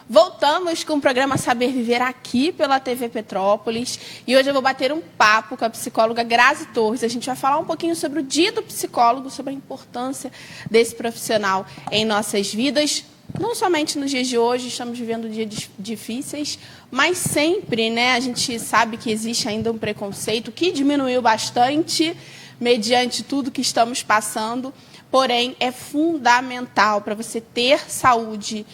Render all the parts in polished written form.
Voltamos com o programa Saber Viver aqui pela TV Petrópolis e hoje eu vou bater um papo com a psicóloga Grazi Torres. A gente vai falar um pouquinho sobre o Dia do Psicólogo, sobre a importância desse profissional em nossas vidas. Não somente nos dias de hoje, estamos vivendo dias difíceis, mas sempre, né, a gente sabe que existe ainda um preconceito que diminuiu bastante mediante tudo que estamos passando. Porém, é fundamental para você ter saúde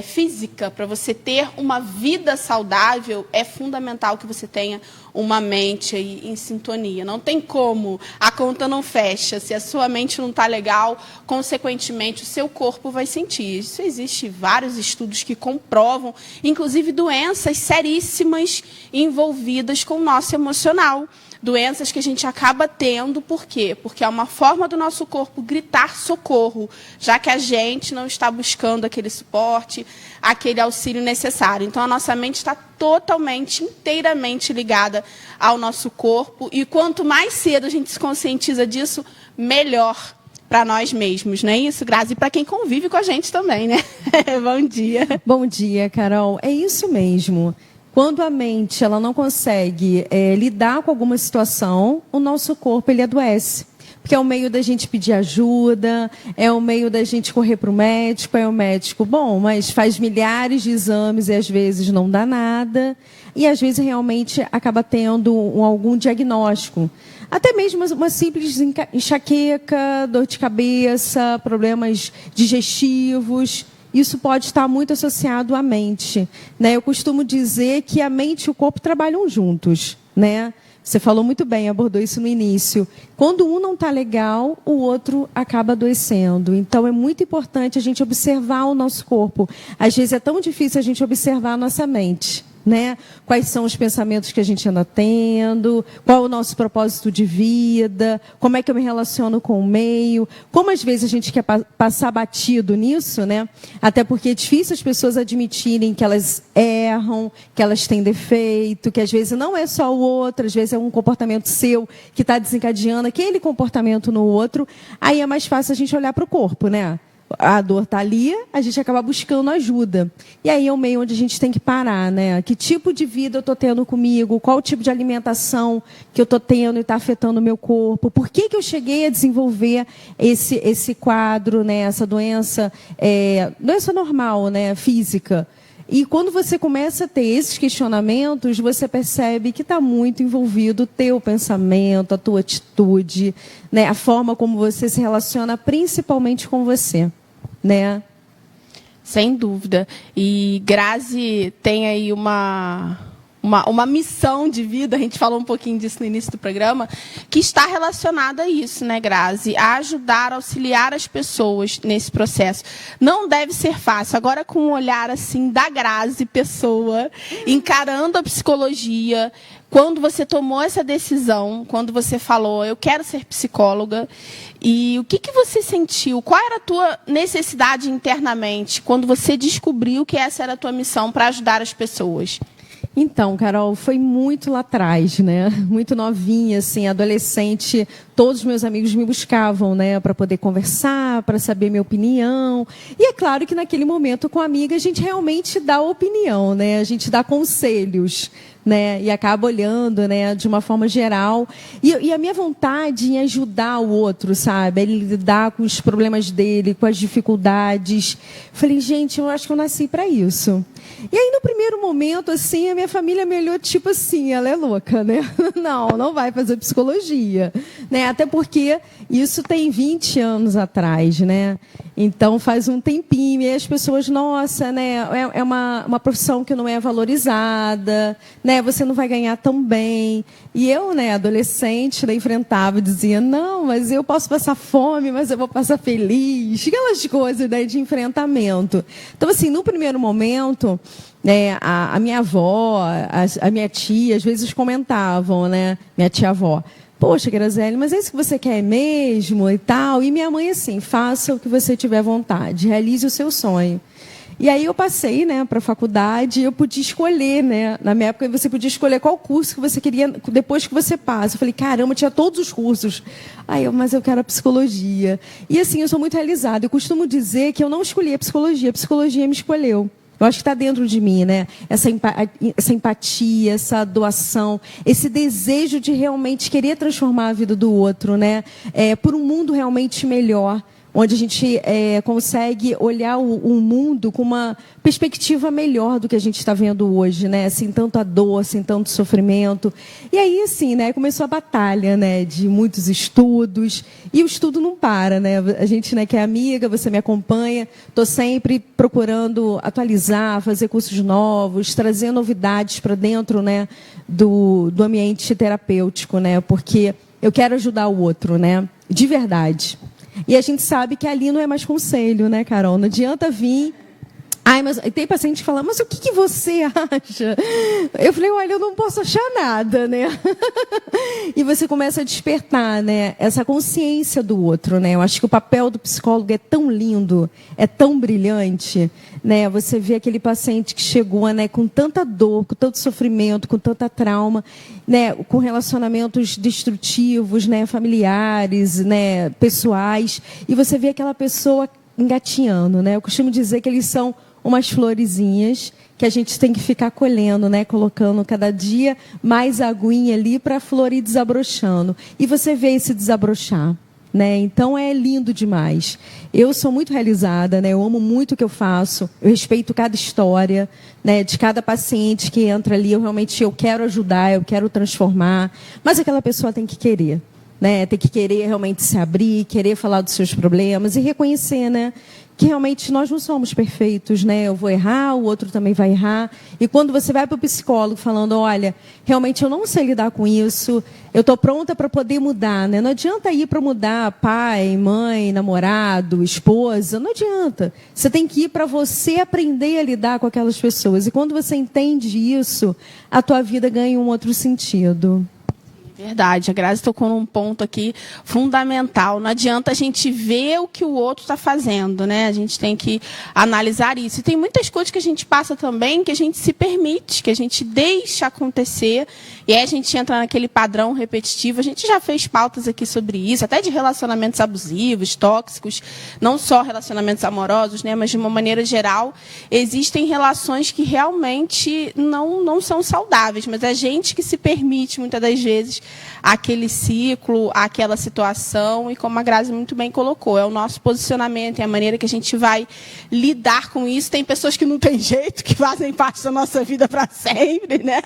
física, para você ter uma vida saudável, é fundamental que você tenha uma mente aí em sintonia. Não tem como, a conta não fecha. Se a sua mente não está legal, consequentemente, o seu corpo vai sentir. Isso existe vários estudos que comprovam, inclusive doenças seríssimas envolvidas com o nosso emocional. Doenças que a gente acaba tendo, por quê? Porque é uma forma do nosso corpo gritar socorro, já que a gente não está buscando aquele suporte, aquele auxílio necessário. Então, a nossa mente está totalmente, inteiramente ligada ao nosso corpo. E quanto mais cedo a gente se conscientiza disso, melhor para nós mesmos, não é isso, Grazi? E para quem convive com a gente também, né? Bom dia. Bom dia, Carol. É isso mesmo. Quando a mente ela não consegue lidar com alguma situação, o nosso corpo ele adoece. Porque é o meio da gente pedir ajuda, é o meio da gente correr para o médico, é o médico, bom, mas faz milhares de exames e às vezes não dá nada. E às vezes realmente acaba tendo algum diagnóstico. Até mesmo uma simples enxaqueca, dor de cabeça, problemas digestivos. Isso pode estar muito associado à mente, né? Eu costumo dizer que a mente e o corpo trabalham juntos, né? Você falou muito bem, abordou isso no início. Quando um não está legal, o outro acaba adoecendo. Então, é muito importante a gente observar o nosso corpo. Às vezes é tão difícil a gente observar a nossa mente, né? Quais são os pensamentos que a gente anda tendo, qual o nosso propósito de vida, como é que eu me relaciono com o meio, como às vezes a gente quer passar batido nisso, né? Até porque é difícil as pessoas admitirem que elas erram, que elas têm defeito, que às vezes não é só o outro, às vezes é um comportamento seu que está desencadeando aquele comportamento no outro. Aí é mais fácil a gente olhar para o corpo, né? A dor está ali, a gente acaba buscando ajuda. E aí é o meio onde a gente tem que parar, né? Que tipo de vida eu estou tendo comigo? Qual o tipo de alimentação que eu estou tendo e está afetando o meu corpo? Por que eu cheguei a desenvolver esse quadro, né? Essa doença, doença normal, né? Física. E quando você começa a ter esses questionamentos, você percebe que está muito envolvido o teu pensamento, a tua atitude, né? A forma como você se relaciona, principalmente com você, né? Sem dúvida. E Grazi tem aí uma missão de vida, a gente falou um pouquinho disso no início do programa, que está relacionada a isso, né, Grazi? A ajudar, a auxiliar as pessoas nesse processo. Não deve ser fácil. Agora, com um olhar assim da Grazi, pessoa, encarando a psicologia, quando você tomou essa decisão, quando você falou, eu quero ser psicóloga, e o que você sentiu? Qual era a tua necessidade internamente, quando você descobriu que essa era a tua missão para ajudar as pessoas? Então, Carol, foi muito lá atrás, né? Muito novinha, assim, adolescente. Todos os meus amigos me buscavam, né? Para poder conversar, para saber minha opinião. E é claro que naquele momento com a amiga a gente realmente dá opinião, né? A gente dá conselhos, né? E acaba olhando, né? De uma forma geral. E a minha vontade em ajudar o outro, sabe? Ele lidar com os problemas dele, com as dificuldades. Falei, gente, eu acho que eu nasci para isso. E aí, no primeiro momento, assim, a minha família me olhou tipo assim, ela é louca, né? Não vai fazer psicologia, né? Até porque isso tem 20 anos atrás, né? Então, faz um tempinho, e as pessoas, nossa, né? É uma profissão que não é valorizada, né? Você não vai ganhar tão bem. E eu, né, adolescente, né, enfrentava, dizia, não, mas eu posso passar fome, mas eu vou passar feliz. Aquelas coisas, né, de enfrentamento. Então, assim, no primeiro momento, né, a minha avó, a minha tia, às vezes comentavam, né, minha tia-avó, poxa, Graziele, mas é isso que você quer mesmo e tal? E minha mãe, assim, faça o que você tiver vontade, realize o seu sonho. E aí eu passei, né, para a faculdade, eu podia escolher, né, na minha época você podia escolher qual curso que você queria depois que você passa. Eu falei, caramba, tinha todos os cursos. Mas eu quero a psicologia. E assim, eu sou muito realizada. Eu costumo dizer que eu não escolhi a psicologia me escolheu. Eu acho que está dentro de mim, né? Essa empatia, essa doação, esse desejo de realmente querer transformar a vida do outro, né? Por um mundo realmente melhor, onde a gente consegue olhar o mundo com uma perspectiva melhor do que a gente está vendo hoje, né? Sem tanta dor, sem tanto sofrimento. E aí, assim, né? Começou a batalha, né? De muitos estudos. E o estudo não para, né? A gente, né, que é amiga, você me acompanha. Estou sempre procurando atualizar, fazer cursos novos, trazer novidades para dentro, né? Do ambiente terapêutico, né? Porque eu quero ajudar o outro, né? De verdade. E a gente sabe que ali não é mais conselho, né, Carol? Não adianta vir... Ai, mas tem paciente que fala, mas o que você acha? Eu falei, olha, eu não posso achar nada, né? E você começa a despertar, né, essa consciência do outro, né? Eu acho que o papel do psicólogo é tão lindo, é tão brilhante, né? Você vê aquele paciente que chegou, né, com tanta dor, com tanto sofrimento, com tanta trauma, né, com relacionamentos destrutivos, né, familiares, né, pessoais, e você vê aquela pessoa engatinhando, né? Eu costumo dizer que eles são umas florezinhas que a gente tem que ficar colhendo, né? Colocando cada dia mais aguinha ali para a flor ir desabrochando. E você vê esse desabrochar, né? Então é lindo demais. Eu sou muito realizada, né? Eu amo muito o que eu faço. Eu respeito cada história, né? De cada paciente que entra ali. Eu quero ajudar, eu quero transformar. Mas aquela pessoa tem que querer. Né, tem que querer realmente se abrir, querer falar dos seus problemas e reconhecer, né, que realmente nós não somos perfeitos, né? Eu vou errar, o outro também vai errar. E quando você vai para o psicólogo falando, olha, realmente eu não sei lidar com isso, eu estou pronta para poder mudar, né? Não adianta ir para mudar pai, mãe, namorado, esposa, não adianta. Você tem que ir para você aprender a lidar com aquelas pessoas. E quando você entende isso, a tua vida ganha um outro sentido. Verdade, a Grazi tocou num ponto aqui fundamental. Não adianta a gente ver o que o outro está fazendo, né? A gente tem que analisar isso. E tem muitas coisas que a gente passa também que a gente se permite, que a gente deixa acontecer. E aí a gente entra naquele padrão repetitivo. A gente já fez pautas aqui sobre isso, até de relacionamentos abusivos, tóxicos, não só relacionamentos amorosos, né? Mas de uma maneira geral, existem relações que realmente não são saudáveis, mas a gente que se permite, muitas das vezes, aquele ciclo, aquela situação, e como a Grazi muito bem colocou, é o nosso posicionamento, é a maneira que a gente vai lidar com isso. Tem pessoas que não tem jeito, que fazem parte da nossa vida para sempre, né?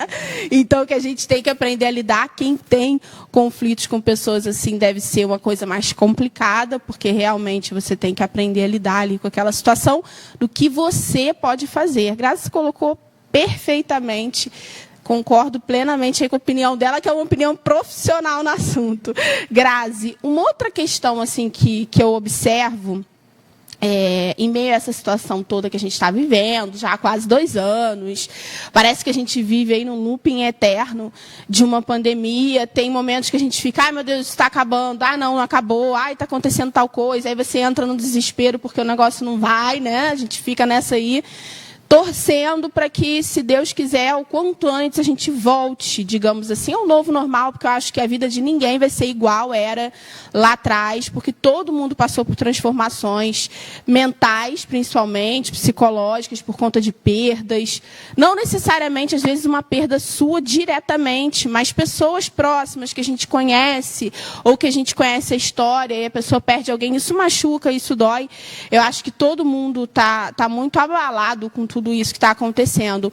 Então, que a gente tem que aprender a lidar. Quem tem conflitos com pessoas assim deve ser uma coisa mais complicada, porque realmente você tem que aprender a lidar ali com aquela situação do que você pode fazer. A Grazi colocou perfeitamente. Concordo plenamente aí com a opinião dela, que é uma opinião profissional no assunto. Grazi, uma outra questão assim, que eu observo, em meio a essa situação toda que a gente está vivendo, já há quase 2 anos, parece que a gente vive aí num looping eterno de uma pandemia. Tem momentos que a gente fica, ai meu Deus, isso está acabando, não acabou, ai está acontecendo tal coisa, aí você entra no desespero porque o negócio não vai, né? A gente fica nessa aí, torcendo para que, se Deus quiser, o quanto antes a gente volte, digamos assim, ao novo normal, porque eu acho que a vida de ninguém vai ser igual era lá atrás, porque todo mundo passou por transformações mentais, principalmente, psicológicas, por conta de perdas. Não necessariamente, às vezes, uma perda sua diretamente, mas pessoas próximas que a gente conhece, ou que a gente conhece a história, e a pessoa perde alguém, isso machuca, isso dói. Eu acho que todo mundo tá muito abalado com tudo isso que está acontecendo.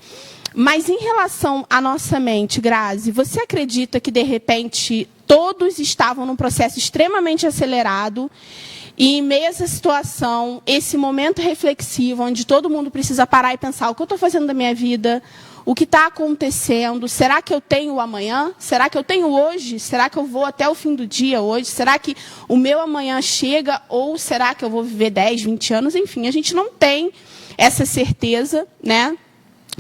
Mas em relação à nossa mente, Grazi, você acredita que, de repente, todos estavam num processo extremamente acelerado e, em meio a essa situação, esse momento reflexivo, onde todo mundo precisa parar e pensar o que eu estou fazendo da minha vida, o que está acontecendo, será que eu tenho amanhã? Será que eu tenho hoje? Será que eu vou até o fim do dia hoje? Será que o meu amanhã chega? Ou será que eu vou viver 10, 20 anos? Enfim, a gente não tem essa certeza, né?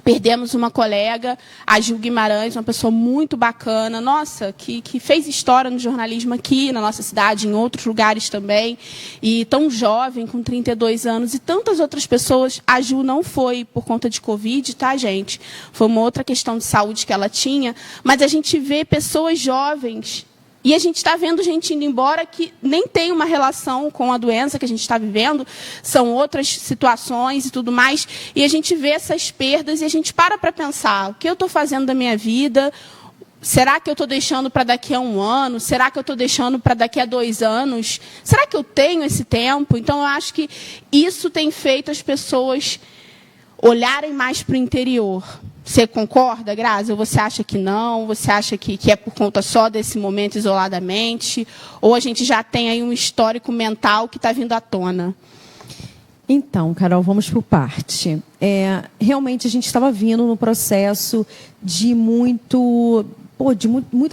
Perdemos uma colega, a Gil Guimarães, uma pessoa muito bacana, nossa, que fez história no jornalismo aqui na nossa cidade, em outros lugares também, e tão jovem, com 32 anos, e tantas outras pessoas. A Gil não foi por conta de Covid, tá, gente? Foi uma outra questão de saúde que ela tinha, mas a gente vê pessoas jovens E a gente está vendo gente indo embora que nem tem uma relação com a doença que a gente está vivendo, são outras situações e tudo mais. E a gente vê essas perdas e a gente para pensar, o que eu estou fazendo da minha vida? Será que eu estou deixando para daqui a 1 ano? Será que eu estou deixando para daqui a 2 anos? Será que eu tenho esse tempo? Então, eu acho que isso tem feito as pessoas olharem mais para o interior. Você concorda, Grazi? Ou você acha que não? Você acha que é por conta só desse momento isoladamente? Ou a gente já tem aí um histórico mental que está vindo à tona? Então, Carol, vamos por parte. Realmente, a gente estava vindo no processo de muito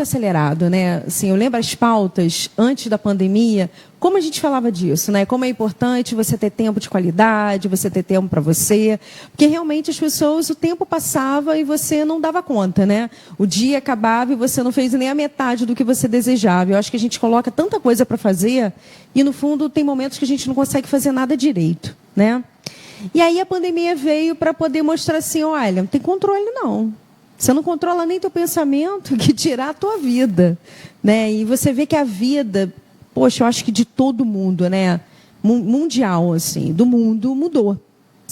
acelerado, né? Assim, eu lembro as pautas antes da pandemia, como a gente falava disso, né? Como é importante você ter tempo de qualidade, você ter tempo para você, porque realmente as pessoas, o tempo passava e você não dava conta, né? O dia acabava e você não fez nem a metade do que você desejava. Eu acho que a gente coloca tanta coisa para fazer e, no fundo, tem momentos que a gente não consegue fazer nada direito, né? E aí a pandemia veio para poder mostrar assim, olha, não tem controle não. Você não controla nem teu pensamento, que dirá a tua vida, né? E você vê que a vida, poxa, eu acho que de todo mundo, né? Mundial, assim, do mundo mudou.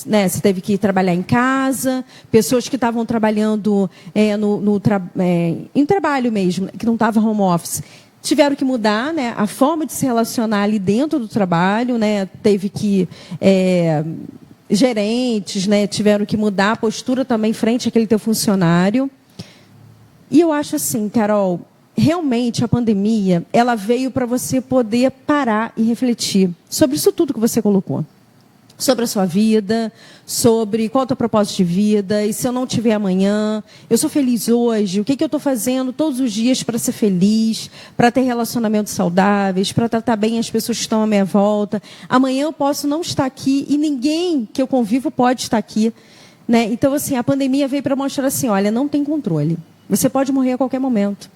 Né? Você teve que trabalhar em casa, pessoas que estavam trabalhando em trabalho mesmo, que não estava home office, tiveram que mudar, né, a forma de se relacionar ali dentro do trabalho, né? Teve que... gerentes, né, tiveram que mudar a postura também frente àquele teu funcionário. E eu acho assim, Carol, realmente a pandemia, ela veio para você poder parar e refletir sobre isso tudo que você colocou. Sobre a sua vida, sobre qual é o teu propósito de vida, e se eu não tiver amanhã, eu sou feliz hoje, o que eu estou fazendo todos os dias para ser feliz, para ter relacionamentos saudáveis, para tratar bem as pessoas que estão à minha volta. Amanhã eu posso não estar aqui e ninguém que eu convivo pode estar aqui, né? Então, assim, a pandemia veio para mostrar assim, olha, não tem controle. Você pode morrer a qualquer momento.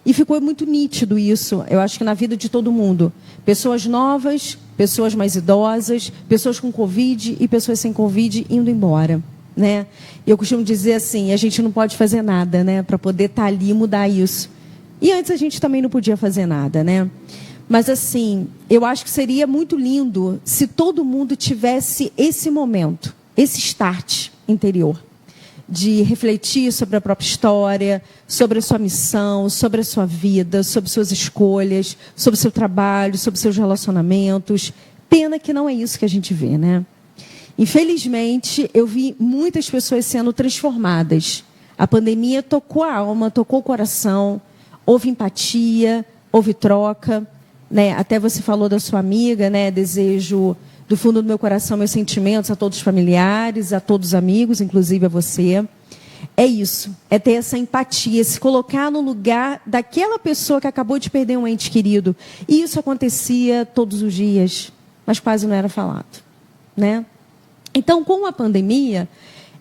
E ficou muito nítido isso, eu acho que na vida de todo mundo. Pessoas novas, pessoas mais idosas, pessoas com Covid e pessoas sem Covid indo embora, né? Eu costumo dizer assim, a gente não pode fazer nada, né, para poder estar ali e mudar isso. E antes a gente também não podia fazer nada, né? Mas assim, eu acho que seria muito lindo se todo mundo tivesse esse momento, esse start interior, de refletir sobre a própria história, sobre a sua missão, sobre a sua vida, sobre suas escolhas, sobre o seu trabalho, sobre seus relacionamentos. Pena que não é isso que a gente vê, né? Infelizmente, eu vi muitas pessoas sendo transformadas. A pandemia tocou a alma, tocou o coração, houve empatia, houve troca, né? Até você falou da sua amiga, né? Desejo do fundo do meu coração, meus sentimentos a todos os familiares, a todos os amigos, inclusive a você. É isso, é ter essa empatia, se colocar no lugar daquela pessoa que acabou de perder um ente querido. E isso acontecia todos os dias, mas quase não era falado, né? Então, com a pandemia,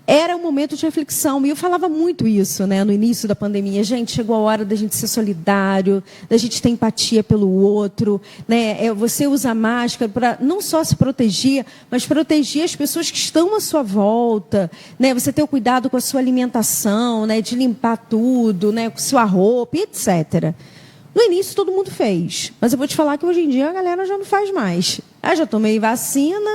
era um momento de reflexão. E eu falava muito isso, né, no início da pandemia. Gente, chegou a hora da gente ser solidário, da gente ter empatia pelo outro, né? Você usa máscara para não só se proteger, mas proteger as pessoas que estão à sua volta, né? Você ter o cuidado com a sua alimentação, né, de limpar tudo, né, com sua roupa, etc. No início todo mundo fez, mas eu vou te falar que hoje em dia a galera já não faz mais. Já tomei vacina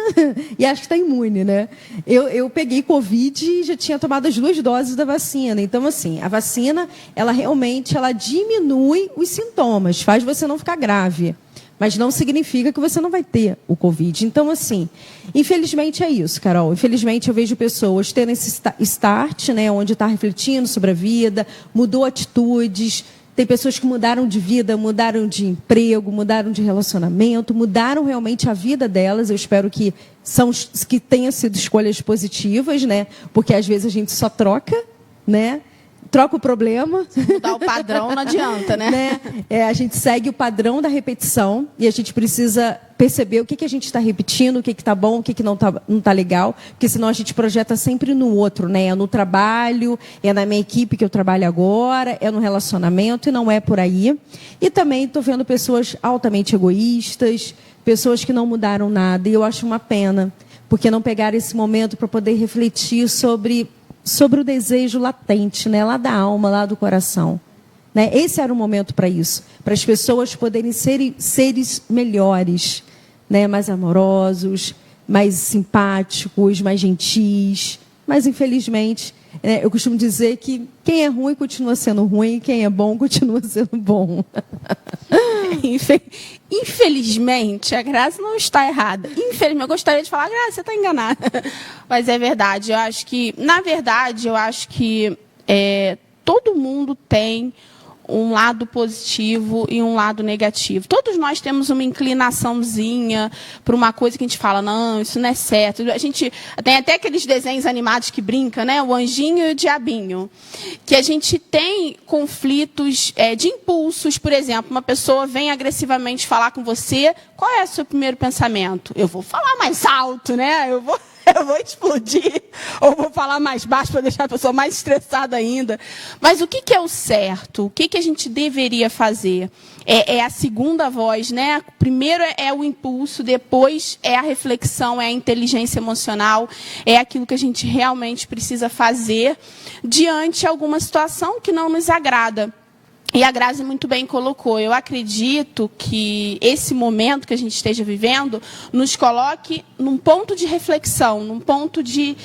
e acho que está imune, né? Eu peguei Covid e já tinha tomado as 2 doses da vacina. Então, assim, a vacina, ela realmente diminui os sintomas, faz você não ficar grave. Mas não significa que você não vai ter o Covid. Então, assim, infelizmente é isso, Carol. Infelizmente eu vejo pessoas tendo esse start, né, onde está refletindo sobre a vida, mudou atitudes. Tem pessoas que mudaram de vida, mudaram de emprego, mudaram de relacionamento, mudaram realmente a vida delas. Eu espero que tenham sido escolhas positivas, né? Porque às vezes a gente só troca, né? Troca o problema. Se mudar o padrão não adianta, né? A gente segue o padrão da repetição e a gente precisa perceber o que a gente está repetindo, o que está bom, o que não tá legal, porque senão a gente projeta sempre no outro, né? É no trabalho, é na minha equipe que eu trabalho agora, é no relacionamento e não é por aí. E também estou vendo pessoas altamente egoístas, pessoas que não mudaram nada e eu acho uma pena, porque não pegaram esse momento para poder refletir sobre o desejo latente, né, lá da alma, lá do coração. né? Esse era o momento para isso, para as pessoas poderem ser seres melhores, né? Mais amorosos, mais simpáticos, mais gentis. Mas, infelizmente, eu costumo dizer que quem é ruim continua sendo ruim e quem é bom continua sendo bom. Infelizmente, a Grazi não está errada. Infelizmente, eu gostaria de falar, Grazi, você está enganada. Mas é verdade. Eu acho que, na verdade, todo mundo tem um lado positivo e um lado negativo. Todos nós temos uma inclinaçãozinha para uma coisa que a gente fala, não, isso não é certo. A gente tem até aqueles desenhos animados que brincam, né? O anjinho e o diabinho. Que a gente tem conflitos de impulsos. Por exemplo, uma pessoa vem agressivamente falar com você, qual é o seu primeiro pensamento? Eu vou falar mais alto, né? Eu vou explodir, ou vou falar mais baixo para deixar a pessoa mais estressada ainda. Mas o que é o certo? O que a gente deveria fazer? É a segunda voz, né? Primeiro é o impulso, depois é a reflexão, é a inteligência emocional, é aquilo que a gente realmente precisa fazer diante de alguma situação que não nos agrada. E a Grazi muito bem colocou, eu acredito que esse momento que a gente esteja vivendo nos coloque num ponto de reflexão, num ponto de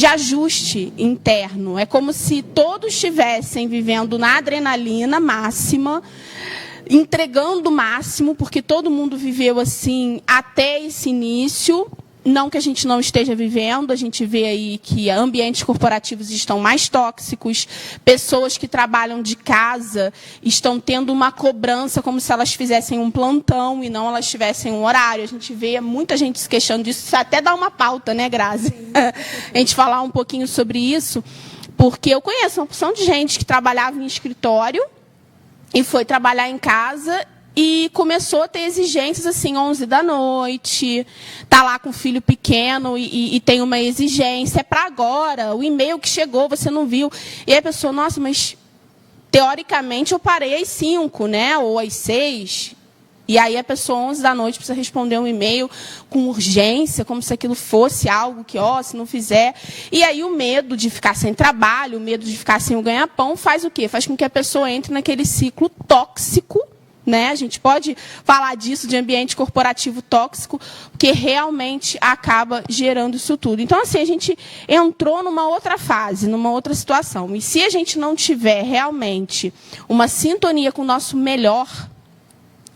ajuste interno. É como se todos estivessem vivendo na adrenalina máxima, entregando o máximo, porque todo mundo viveu assim até esse início. Não que a gente não esteja vivendo, a gente vê aí que ambientes corporativos estão mais tóxicos, pessoas que trabalham de casa estão tendo uma cobrança como se elas fizessem um plantão e não elas tivessem um horário. A gente vê muita gente se queixando disso, isso até dá uma pauta, né, Grazi? A gente falar um pouquinho sobre isso, porque eu conheço uma porção de gente que trabalhava em escritório e foi trabalhar em casa e começou a ter exigências, assim, 11 da noite, tá lá com o filho pequeno e tem uma exigência, é para agora, o e-mail que chegou, você não viu. E aí a pessoa, nossa, mas teoricamente eu parei às 5, né, ou às 6. E aí a pessoa, 11 da noite, precisa responder um e-mail com urgência, como se aquilo fosse algo que, se não fizer. E aí o medo de ficar sem trabalho, o medo de ficar sem o ganha-pão, faz o quê? Faz com que a pessoa entre naquele ciclo tóxico, né? A gente pode falar disso, de ambiente corporativo tóxico, porque realmente acaba gerando isso tudo. Então, assim, a gente entrou numa outra fase, numa outra situação. E se a gente não tiver realmente uma sintonia com o nosso melhor,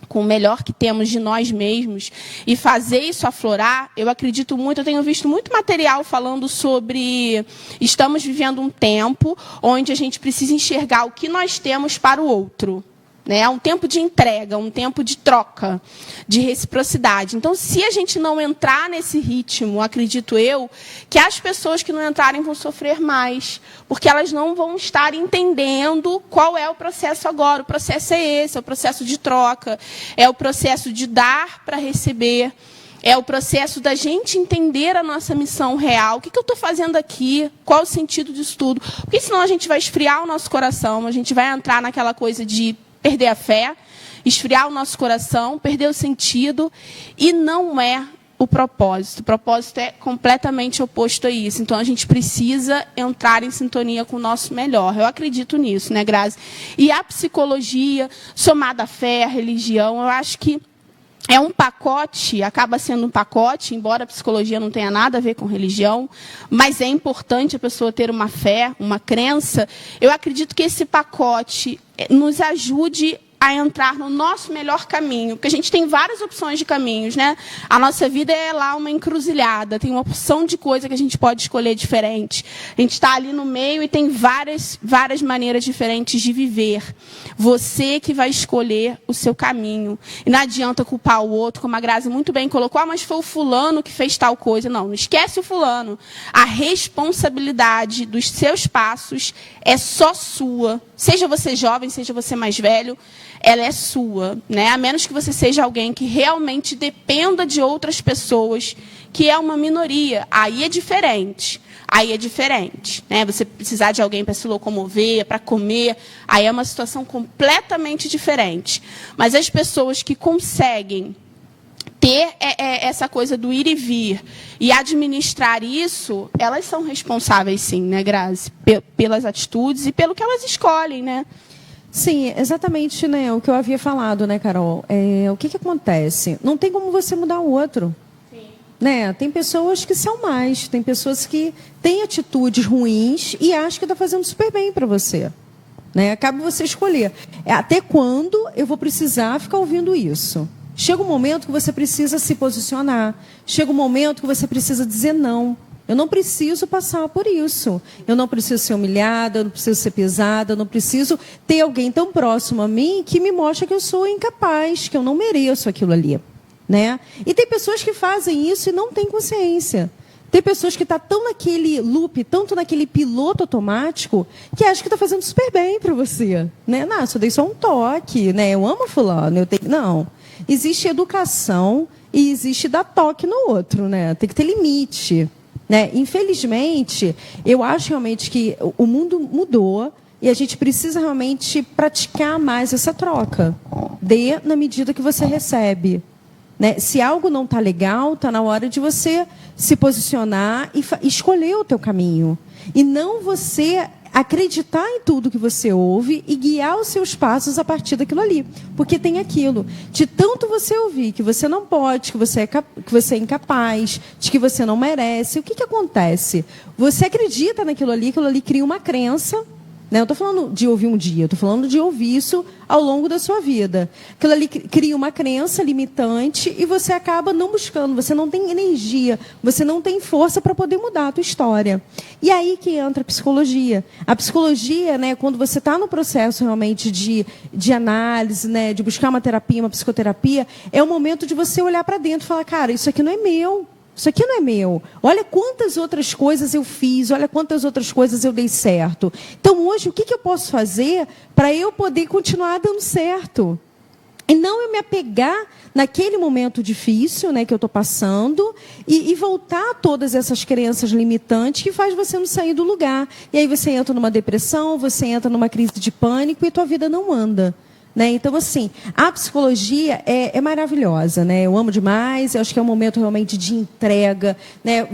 com o melhor que temos de nós mesmos, e fazer isso aflorar, eu acredito muito, eu tenho visto muito material falando sobre estamos vivendo um tempo onde a gente precisa enxergar o que nós temos para o outro. É um tempo de entrega, um tempo de troca, de reciprocidade. Então, se a gente não entrar nesse ritmo, acredito eu, que as pessoas que não entrarem vão sofrer mais, porque elas não vão estar entendendo qual é o processo agora. O processo é esse, é o processo de troca, é o processo de dar para receber, é o processo da gente entender a nossa missão real. O que eu estou fazendo aqui? Qual o sentido disso tudo? Porque senão a gente vai esfriar o nosso coração, a gente vai entrar naquela coisa de perder a fé, esfriar o nosso coração, perder o sentido, e não é o propósito. O propósito é completamente oposto a isso. Então, a gente precisa entrar em sintonia com o nosso melhor. Eu acredito nisso, né, Grazi? E a psicologia, somada à fé, à religião, eu acho que é um pacote, acaba sendo um pacote, embora a psicologia não tenha nada a ver com religião, mas é importante a pessoa ter uma fé, uma crença. Eu acredito que esse pacote nos ajude a entrar no nosso melhor caminho, porque a gente tem várias opções de caminhos, né? A nossa vida é lá uma encruzilhada, tem uma opção de coisa que a gente pode escolher diferente. A gente está ali no meio e tem várias maneiras diferentes de viver. Você que vai escolher o seu caminho. E não adianta culpar o outro, como a Grazi muito bem colocou, mas foi o fulano que fez tal coisa. Não esquece o fulano. A responsabilidade dos seus passos é só sua. Seja você jovem, seja você mais velho, ela é sua, né? A menos que você seja alguém que realmente dependa de outras pessoas, que é uma minoria. Aí é diferente. Né? Você precisar de alguém para se locomover, para comer, aí é uma situação completamente diferente. Mas as pessoas que conseguem ter essa coisa do ir e vir e administrar isso, elas são responsáveis, sim, né, Grazi? Pelas atitudes e pelo que elas escolhem, né? Sim, exatamente, né, o que eu havia falado, né, Carol? O que acontece? Não tem como você mudar o outro. Sim. Né? Tem pessoas que são mais, tem pessoas que têm atitudes ruins e acham que está fazendo super bem para você. Né? Cabe você escolher. Até quando eu vou precisar ficar ouvindo isso? Chega um momento que você precisa se posicionar. Chega um momento que você precisa dizer não. Eu não preciso passar por isso. Eu não preciso ser humilhada, eu não preciso ser pesada, eu não preciso ter alguém tão próximo a mim que me mostre que eu sou incapaz, que eu não mereço aquilo ali. Né? E tem pessoas que fazem isso e não têm consciência. Tem pessoas que estão tão naquele loop, tanto naquele piloto automático, que acham que está fazendo super bem para você. Né? Não, só dei só um toque, né? Eu amo fulano. Não. Existe educação e existe dar toque no outro. Né? Tem que ter limite. Né? Infelizmente, eu acho realmente que o mundo mudou e a gente precisa realmente praticar mais essa troca. Dê na medida que você recebe. Né? Se algo não está legal, está na hora de você se posicionar e escolher o teu caminho. E não você acreditar em tudo que você ouve e guiar os seus passos a partir daquilo ali. Porque tem aquilo. De tanto você ouvir que você não pode, que você é incapaz, de que você não merece, o que acontece? Você acredita naquilo ali cria uma crença. Né? Eu estou falando de ouvir um dia, eu estou falando de ouvir isso ao longo da sua vida. Aquilo ali cria uma crença limitante e você acaba não buscando, você não tem energia, você não tem força para poder mudar a tua história. E aí que entra a psicologia. A psicologia, né, quando você está no processo realmente de análise, né, de buscar uma terapia, uma psicoterapia, é o momento de você olhar para dentro e falar, cara, isso aqui não é meu. Isso aqui não é meu. Olha quantas outras coisas eu fiz, olha quantas outras coisas eu dei certo. Então, hoje, o que eu posso fazer para eu poder continuar dando certo? E não eu me apegar naquele momento difícil, né, que eu estou passando e voltar a todas essas crenças limitantes que faz você não sair do lugar. E aí você entra numa depressão, você entra numa crise de pânico e tua vida não anda. Né? Então, assim, a psicologia é maravilhosa, né? Eu amo demais, eu acho que é um momento realmente de entrega. Né?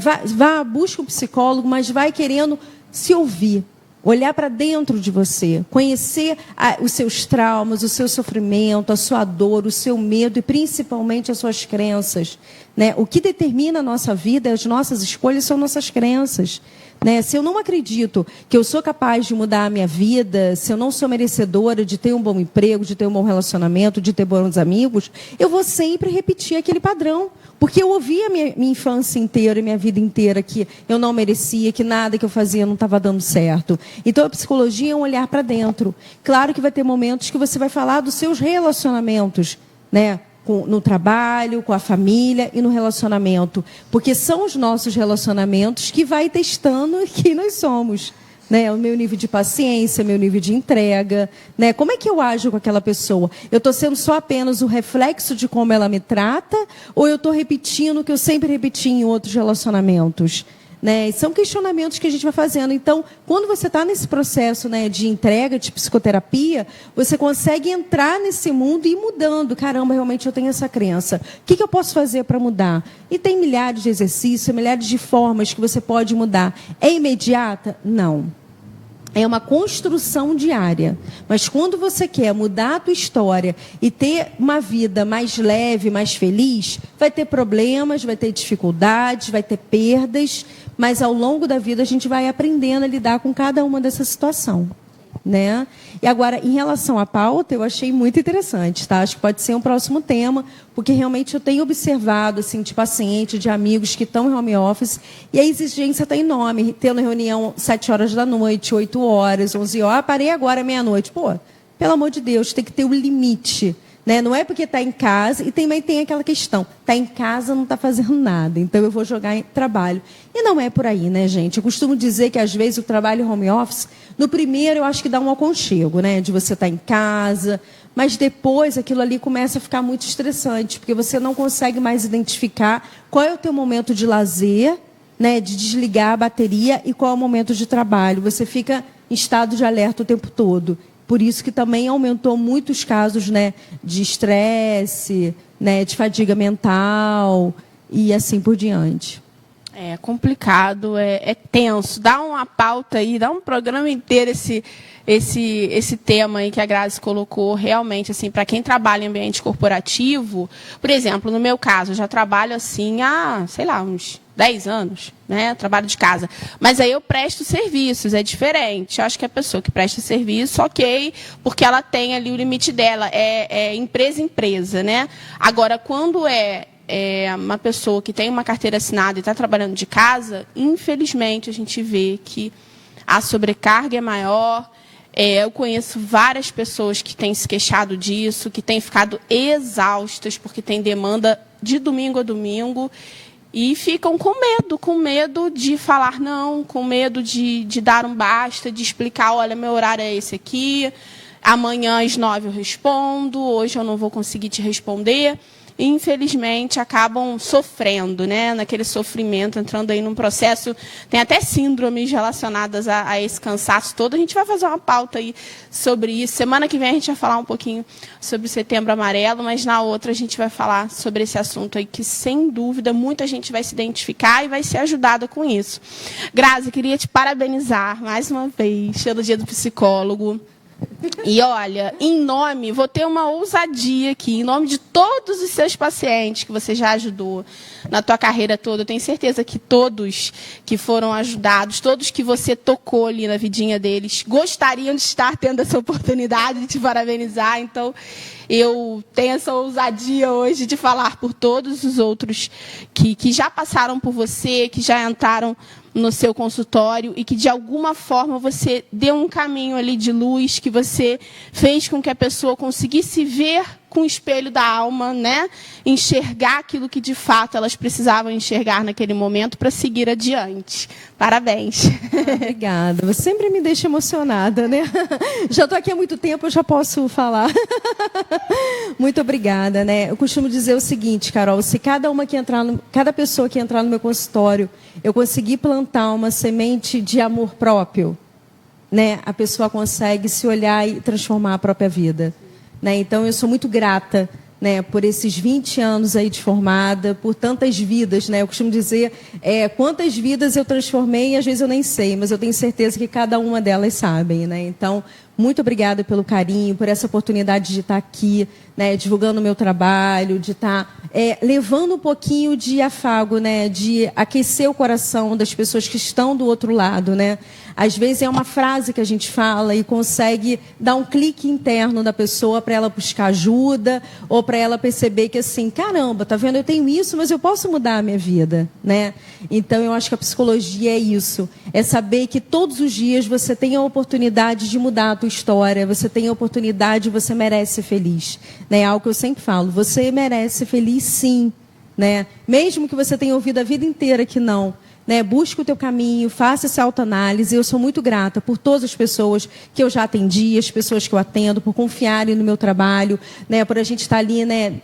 Busca um psicólogo, mas vai querendo se ouvir, olhar para dentro de você, conhecer os seus traumas, o seu sofrimento, a sua dor, o seu medo e principalmente as suas crenças. Né? O que determina a nossa vida, as nossas escolhas são nossas crenças. Né? Se eu não acredito que eu sou capaz de mudar a minha vida, se eu não sou merecedora de ter um bom emprego, de ter um bom relacionamento, de ter bons amigos, eu vou sempre repetir aquele padrão. Porque eu ouvi a minha infância inteira, minha vida inteira, que eu não merecia, que nada que eu fazia não estava dando certo. Então, a psicologia é um olhar para dentro. Claro que vai ter momentos que você vai falar dos seus relacionamentos, né? No trabalho, com a família e no relacionamento. Porque são os nossos relacionamentos que vai testando quem nós somos. Né? O meu nível de paciência, meu nível de entrega. Né? Como é que eu ajo com aquela pessoa? Eu estou sendo só apenas o reflexo de como ela me trata? Ou eu estou repetindo o que eu sempre repeti em outros relacionamentos? Né? São questionamentos que a gente vai fazendo. Então, quando você está nesse processo, né, de entrega, de psicoterapia, você consegue entrar nesse mundo e ir mudando. Caramba, realmente eu tenho essa crença. O que eu posso fazer para mudar? E tem milhares de exercícios, milhares de formas que você pode mudar. É imediata? Não. É uma construção diária. Mas quando você quer mudar a tua história e ter uma vida mais leve, mais feliz, vai ter problemas, vai ter dificuldades, vai ter perdas, mas ao longo da vida a gente vai aprendendo a lidar com cada uma dessa situação. Né? E agora, em relação à pauta, eu achei muito interessante, tá? Acho que pode ser um próximo tema, porque realmente eu tenho observado, assim, de paciente, de amigos que estão em home office, e a exigência está enorme, tendo reunião 7 horas da noite, 8 horas, 11 horas, parei agora meia-noite. Pô, pelo amor de Deus, tem que ter um limite. Né? Não é porque está em casa, e também tem aquela questão, está em casa, não está fazendo nada, então eu vou jogar em trabalho. E não é por aí, né, gente? Eu costumo dizer que, às vezes, o trabalho home office, no primeiro eu acho que dá um aconchego, né? De você estar em casa, mas depois aquilo ali começa a ficar muito estressante, porque você não consegue mais identificar qual é o teu momento de lazer, né? De desligar a bateria e qual é o momento de trabalho. Você fica em estado de alerta o tempo todo. Por isso que também aumentou muitos casos, né, de estresse, né, de fadiga mental e assim por diante. É complicado, é tenso. Dá uma pauta aí, dá um programa inteiro esse tema aí que a Grazi colocou. Realmente, assim, para quem trabalha em ambiente corporativo, por exemplo, no meu caso, eu já trabalho assim há, sei lá, uns 10 anos, né? Trabalho de casa. Mas aí eu presto serviços, é diferente. Eu acho que a pessoa que presta serviço, ok, porque ela tem ali o limite dela, é empresa, né? Agora, quando é uma pessoa que tem uma carteira assinada e está trabalhando de casa, infelizmente a gente vê que a sobrecarga é maior. Eu conheço várias pessoas que têm se queixado disso, que têm ficado exaustas porque tem demanda de domingo a domingo e ficam com medo de falar não, com medo de dar um basta, de explicar, olha, meu horário é esse aqui, amanhã às 9 eu respondo, hoje eu não vou conseguir te responder. E, infelizmente, acabam sofrendo, né, naquele sofrimento, entrando aí num processo. Tem até síndromes relacionadas a esse cansaço todo. A gente vai fazer uma pauta aí sobre isso. Semana que vem a gente vai falar um pouquinho sobre o Setembro Amarelo, mas na outra a gente vai falar sobre esse assunto aí que, sem dúvida, muita gente vai se identificar e vai ser ajudada com isso. Grazi, queria te parabenizar mais uma vez pelo Dia do Psicólogo. E olha, vou ter uma ousadia aqui, em nome de todos os seus pacientes que você já ajudou na tua carreira toda. Eu tenho certeza que todos que foram ajudados, todos que você tocou ali na vidinha deles, gostariam de estar tendo essa oportunidade de te parabenizar. Então, eu tenho essa ousadia hoje de falar por todos os outros que já passaram por você, que já entraram no seu consultório e que, de alguma forma, você deu um caminho ali de luz, que você fez com que a pessoa conseguisse ver com o espelho da alma, né? Enxergar aquilo que, de fato, elas precisavam enxergar naquele momento para seguir adiante. Parabéns. Obrigada. Você sempre me deixa emocionada, né? Já estou aqui há muito tempo, eu já posso falar. Muito obrigada, né? Eu costumo dizer o seguinte, Carol, se cada pessoa que entrar no meu consultório, eu conseguir plantar uma semente de amor próprio, né? A pessoa consegue se olhar e transformar a própria vida. Né? Então, eu sou muito grata, né, por esses 20 anos aí de formada, por tantas vidas. Né? Eu costumo dizer quantas vidas eu transformei, e às vezes eu nem sei, mas eu tenho certeza que cada uma delas sabem. Né? Então, muito obrigada pelo carinho, por essa oportunidade de estar aqui, né, divulgando o meu trabalho, de estar levando um pouquinho de afago, né, de aquecer o coração das pessoas que estão do outro lado. Né? Às vezes é uma frase que a gente fala e consegue dar um clique interno da pessoa para ela buscar ajuda ou para ela perceber que, assim, caramba, tá vendo? Eu tenho isso, mas eu posso mudar a minha vida, né? Então, eu acho que a psicologia é isso. É saber que todos os dias você tem a oportunidade de mudar a tua história, você tem a oportunidade, você merece ser feliz. Né? É algo que eu sempre falo, você merece ser feliz sim. Né? Mesmo que você tenha ouvido a vida inteira que não. Né, busca o teu caminho, faça essa autoanálise. Eu sou muito grata por todas as pessoas que eu já atendi, as pessoas que eu atendo, por confiarem no meu trabalho, né, por a gente estar ali, né,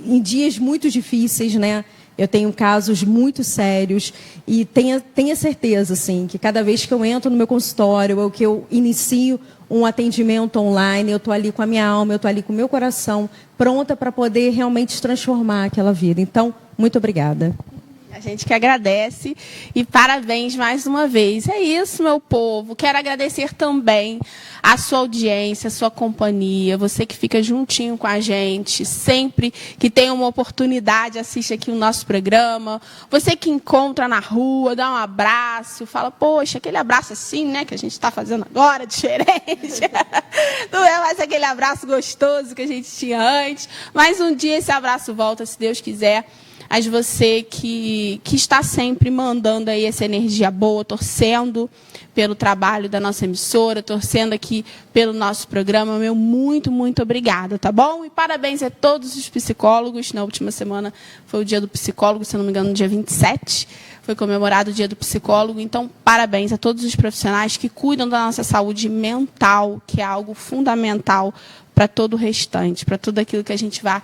em dias muito difíceis, né. Eu tenho casos muito sérios e tenha certeza, assim, que cada vez que eu entro no meu consultório ou que eu inicio um atendimento online, eu estou ali com a minha alma, eu estou ali com o meu coração, pronta para poder realmente transformar aquela vida. Então, muito obrigada. A gente que agradece e parabéns mais uma vez. É isso, meu povo. Quero agradecer também a sua audiência, a sua companhia, você que fica juntinho com a gente, sempre que tem uma oportunidade, assiste aqui o nosso programa. Você que encontra na rua, dá um abraço, fala, poxa, aquele abraço assim, né, que a gente está fazendo agora, diferente. Não é mais aquele abraço gostoso que a gente tinha antes, mas um dia esse abraço volta, se Deus quiser. Mas você que está sempre mandando aí essa energia boa, torcendo pelo trabalho da nossa emissora, torcendo aqui pelo nosso programa, meu muito, muito obrigada, tá bom? E parabéns a todos os psicólogos. Na última semana foi o Dia do Psicólogo, se não me engano, no dia 27, foi comemorado o Dia do Psicólogo. Então, parabéns a todos os profissionais que cuidam da nossa saúde mental, que é algo fundamental para todo o restante, para tudo aquilo que a gente vai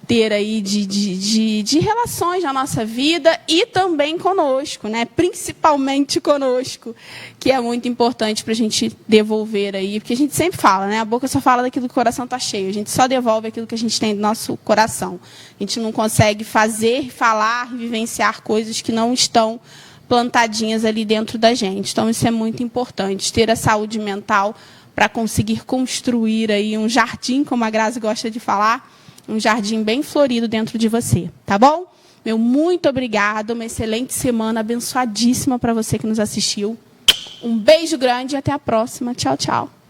ter aí de relações na nossa vida e também conosco, né? Principalmente conosco, que é muito importante para a gente devolver aí, porque a gente sempre fala, né? A boca só fala daquilo que o coração está cheio, a gente só devolve aquilo que a gente tem do nosso coração. A gente não consegue fazer, falar, vivenciar coisas que não estão plantadinhas ali dentro da gente. Então, isso é muito importante, ter a saúde mental para conseguir construir aí um jardim, como a Grazi gosta de falar, um jardim bem florido dentro de você, tá bom? Meu muito obrigado, uma excelente semana, abençoadíssima para você que nos assistiu. Um beijo grande e até a próxima. Tchau, tchau.